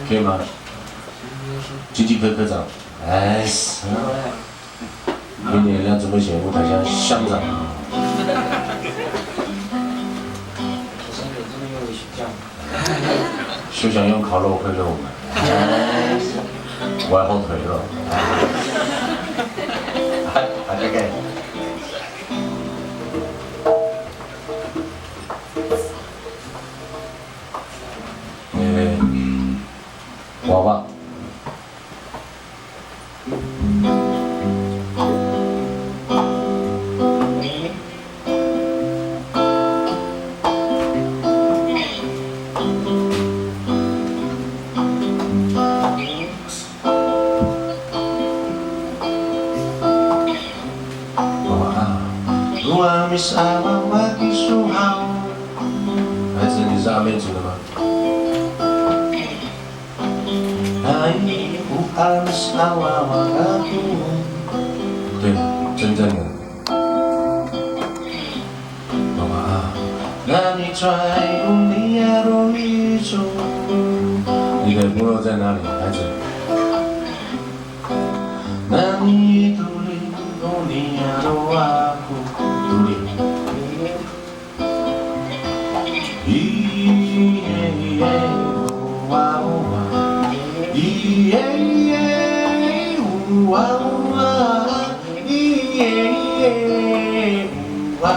可以吗？经济科科长，哎，明年要准备选舞台像乡长。休想用烤肉贿赂我们，我要后腿了。大概。娃娃。Miss娃技术好，孩子，你是阿妹族的吗？Miss娃对，真正的。娃娃，那你揣不你呀多一种。你的部落在哪里，孩子？那你独立不你呀多啊苦。独立。哇哇，哇哇，哇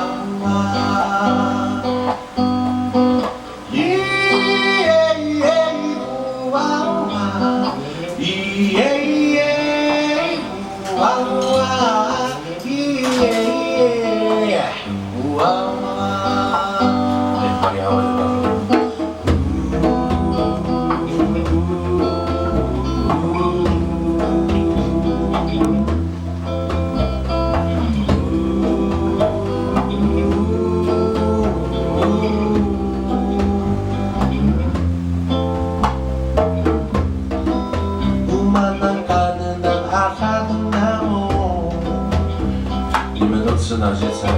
吃哪些菜？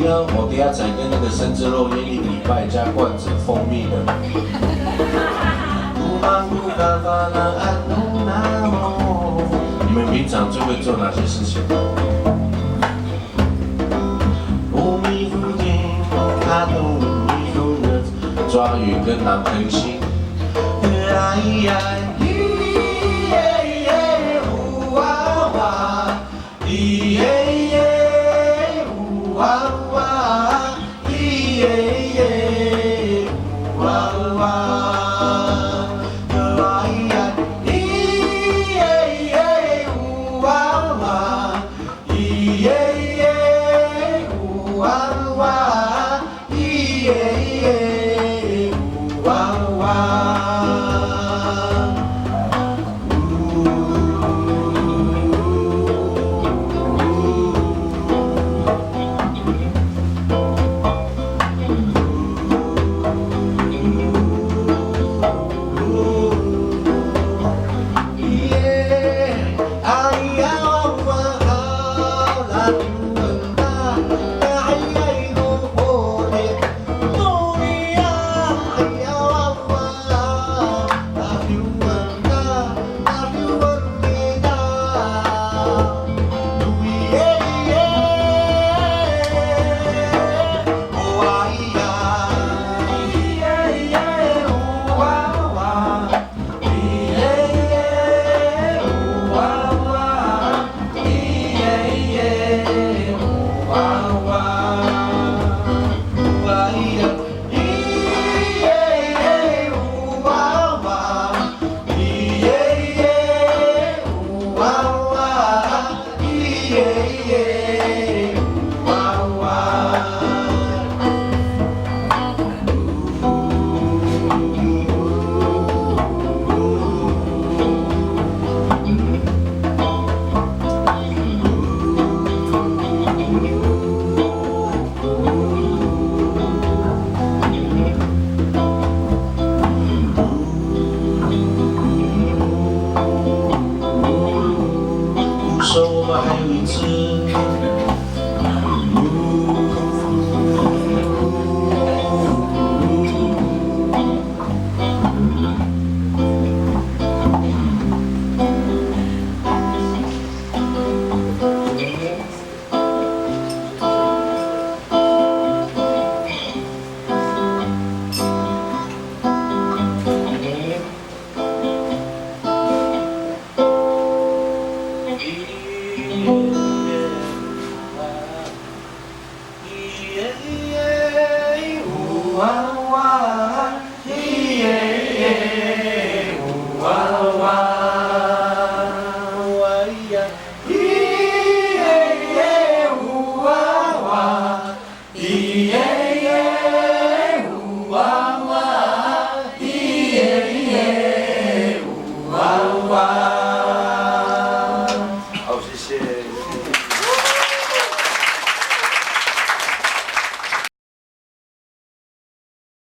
我等下宰跟那个生汁肉腌一个礼拜，加罐子蜂蜜的。你们平常最会做哪些事情？抓鱼跟拿坑星。哇哇。